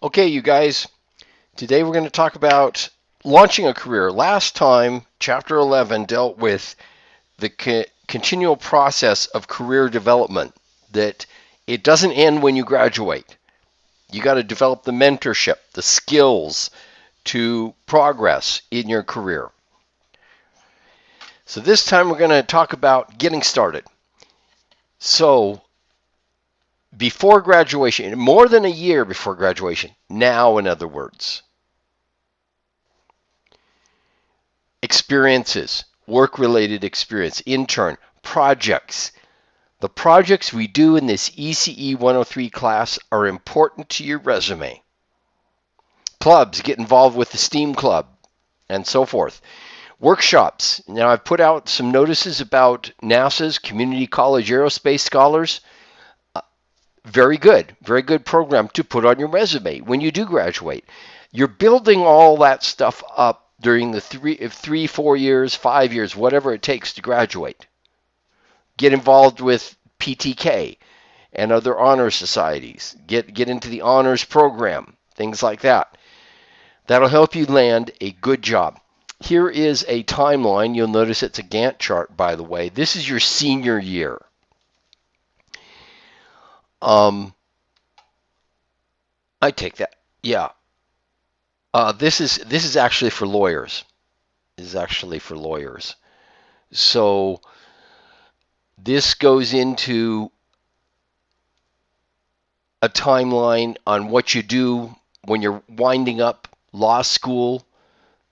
Okay, you guys, today we're going to talk about launching a career. Last time, Chapter 11 dealt with the continual process of career development, that it doesn't end when you graduate. You got to develop the mentorship, the skills to progress in your career. So this time we're going to talk about getting started. So before graduation, more than a year before graduation, now in other words, experiences, work-related experience, intern, projects. The projects we do in this ECE103 class are important to your resume. Clubs, get involved with the STEAM club, and so forth. Workshops. Now, I've put out some notices about NASA's Community College Aerospace Scholars. Very good program to put on your resume when you do graduate. You're building all that stuff up during the 3, 4 years, 5 years, whatever it takes to graduate. Get involved with PTK and other honor societies. Get into the honors program, things like that. That'll help you land a good job. Here is a timeline. You'll notice it's a Gantt chart, by the way. This is your senior year. I take that. Yeah. This is actually for lawyers. This is actually for lawyers. So this goes into a timeline on what you do when you're winding up law school.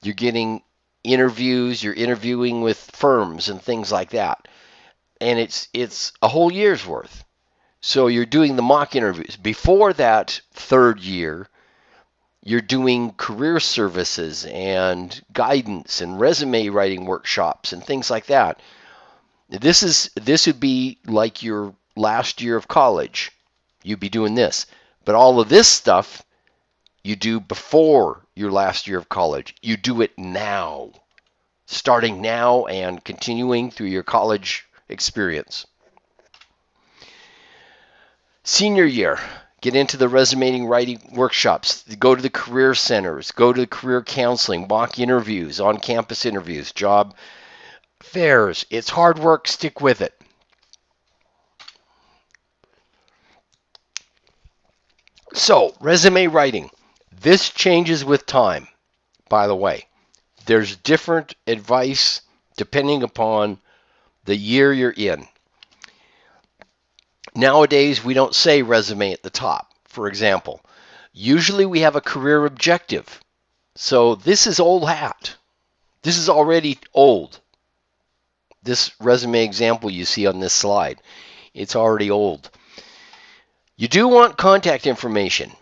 You're getting interviews, you're interviewing with firms and things like that. And it's a whole year's worth. So you're doing the mock interviews. Before that third year, you're doing career services and guidance and resume writing workshops and things like that. This would be like your last year of college. You'd be doing this. But all of this stuff you do before your last year of college. You do it now, starting now and continuing through your college experience. Senior year, get into the resume writing workshops, go to the career centers, go to the career counseling, mock interviews, on-campus interviews, job fairs. It's hard work, stick with it. So, resume writing. This changes with time, by the way. There's different advice depending upon the year you're in. Nowadays, we don't say resume at the top, for example. Usually we have a career objective. So this is old hat. This is already old. This resume example you see on this slide, it's already old. You do want contact information.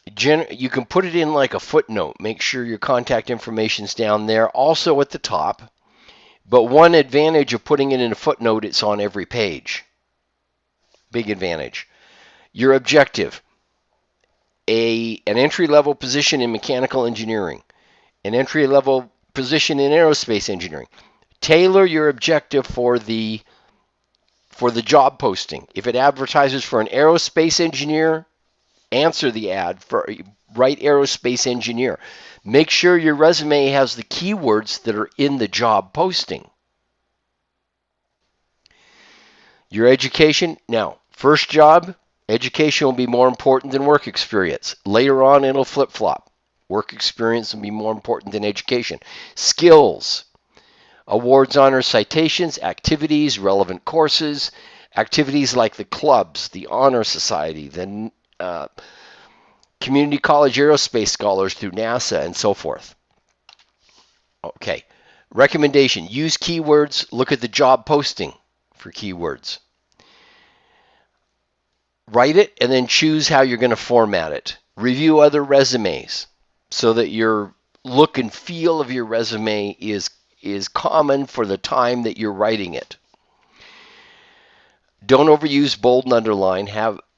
You can put it in like a footnote. Make sure your contact information is down there, also at the top. But one advantage of putting it in a footnote, it's on every page. Big advantage. Your objective. An entry-level position in mechanical engineering. An entry-level position in aerospace engineering. Tailor your objective for the job posting. If it advertises for an aerospace engineer, answer the ad for write aerospace engineer. Make sure your resume has the keywords that are in the job posting. Your education. Now, first job, education will be more important than work experience. Later on, it'll flip-flop. Work experience will be more important than education. Skills. Awards, honors, citations, activities, relevant courses, activities like the clubs, the honor society, the community college aerospace scholars through NASA, and so forth. Okay. Recommendation. Use keywords. Look at the job posting for keywords. Write it and then choose how you're going to format it. Review other resumes so that your look and feel of your resume is common for the time that you're writing it. Don't overuse bold and underline.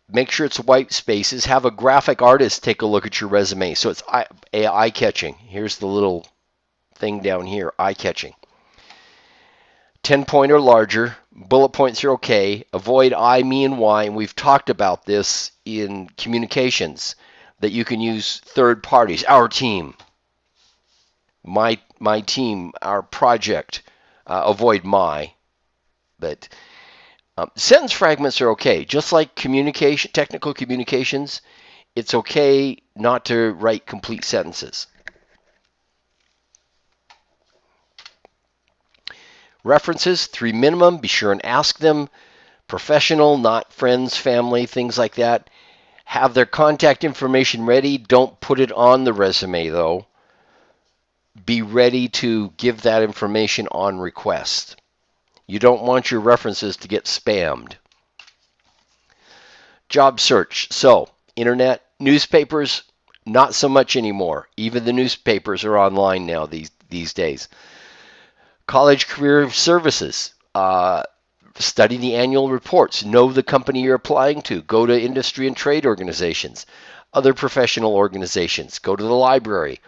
Make sure it's white spaces. Have a graphic artist take a look at your resume so it's eye-catching. Here's the little thing down here, eye-catching. 10-point or larger. Bullet points are okay. Avoid I, me, and why. And we've talked about this in communications. that you can use third parties, our team, my team, our project, avoid my, but sentence fragments are okay. Just like communication, technical communications, it's okay not to write complete sentences. References, 3 minimum. Be sure and ask them. Professional, not friends, family, things like that. Have their contact information ready. Don't put it on the resume, though. Be ready to give that information on request. You don't want your references to get spammed. Job search. So, internet, newspapers, not so much anymore. Even the newspapers are online now these days. College career services. Study the annual reports. Know the company you're applying to. Go to industry and trade organizations, other professional organizations. Go to the library.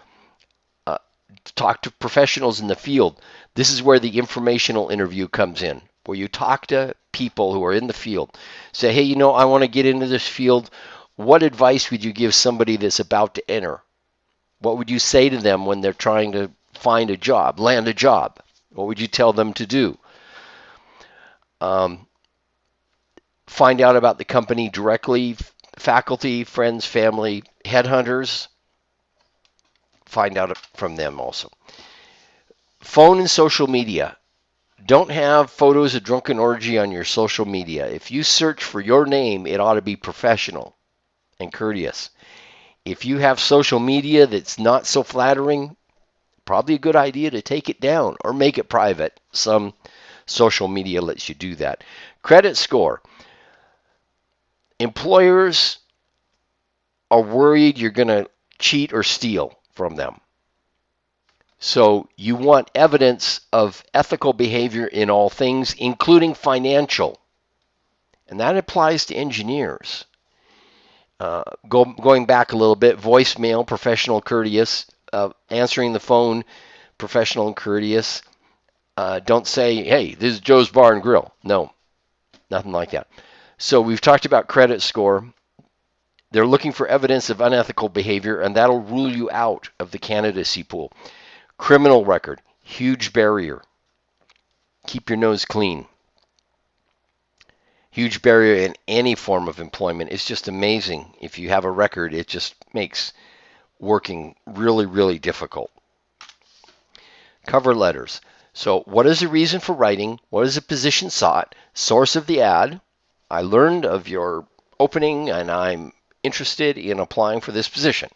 Talk to professionals in the field. This is where the informational interview comes in, where you talk to people who are in the field. Say, hey, I want to get into this field. What advice would you give somebody that's about to enter? What would you say to them when they're trying to find a job, land a job? What would you tell them to do? Find out about the company directly, faculty, friends, family, headhunters. Find out from them also. Phone and social media. Don't have photos of drunken orgy on your social media. If you search for your name, it ought to be professional and courteous. If you have social media that's not so flattering, probably a good idea to take it down or make it private. Some social media lets you do that. Credit score. Employers are worried you're going to cheat or steal from them. So you want evidence of ethical behavior in all things, including financial. And that applies to engineers. Going back a little bit, voicemail, professional, courteous. Answering the phone, professional and courteous. Don't say, hey, this is Joe's Bar and Grill. No, nothing like that. So we've talked about credit score. They're looking for evidence of unethical behavior, and that'll rule you out of the candidacy pool. Criminal record, huge barrier. Keep your nose clean. Huge barrier in any form of employment. It's just amazing. If you have a record, it just makes working really, really difficult. Cover letters. So what is the reason for writing? What is the position sought? Source of the ad. I learned of your opening and I'm interested in applying for this position.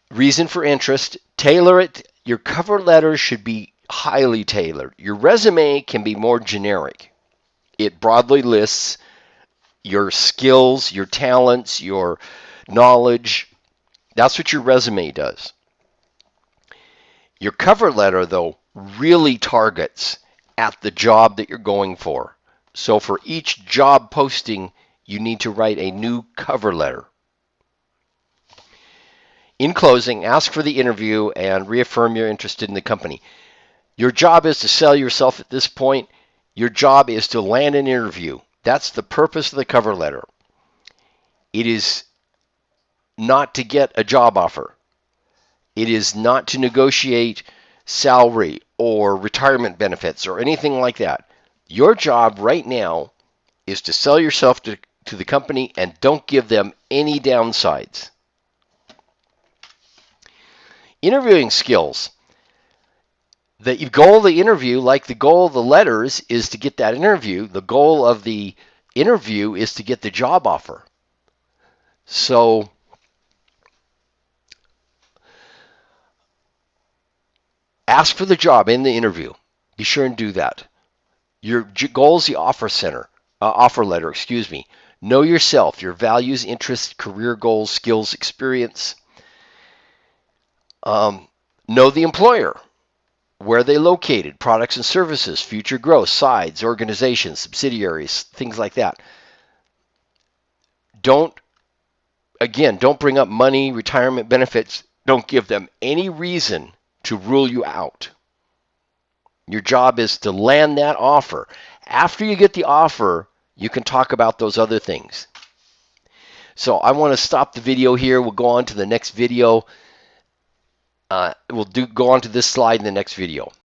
Reason for interest. Tailor it. Your cover letter should be highly tailored. Your resume can be more generic. It broadly lists your skills, your talents, your knowledge. That's what your resume does. Your cover letter, though, really targets at the job that you're going for. So for each job posting, you need to write a new cover letter. In closing, ask for the interview and reaffirm you're interested in the company. Your job is to sell yourself at this point. Your job is to land an interview. That's the purpose of the cover letter. It is not to get a job offer. It is not to negotiate salary or retirement benefits or anything like that. Your job right now is to sell yourself to the company and don't give them any downsides. Interviewing skills. The goal of the interview, like the goal of the letters, is to get that interview. The goal of the interview is to get the job offer. So ask for the job in the interview. Be sure and do that. Your goal is the offer letter. Know yourself, your values, interests, career goals, skills, experience. Know the employer. Where are they located? Products and services, future growth, sides, organizations, subsidiaries, things like that. Don't bring up money, retirement benefits. Don't give them any reason to rule you out. Your job is to land that offer. After you get the offer, you can talk about those other things. So I want to stop the video here. We'll go on to the next video. We'll go on to this slide in the next video.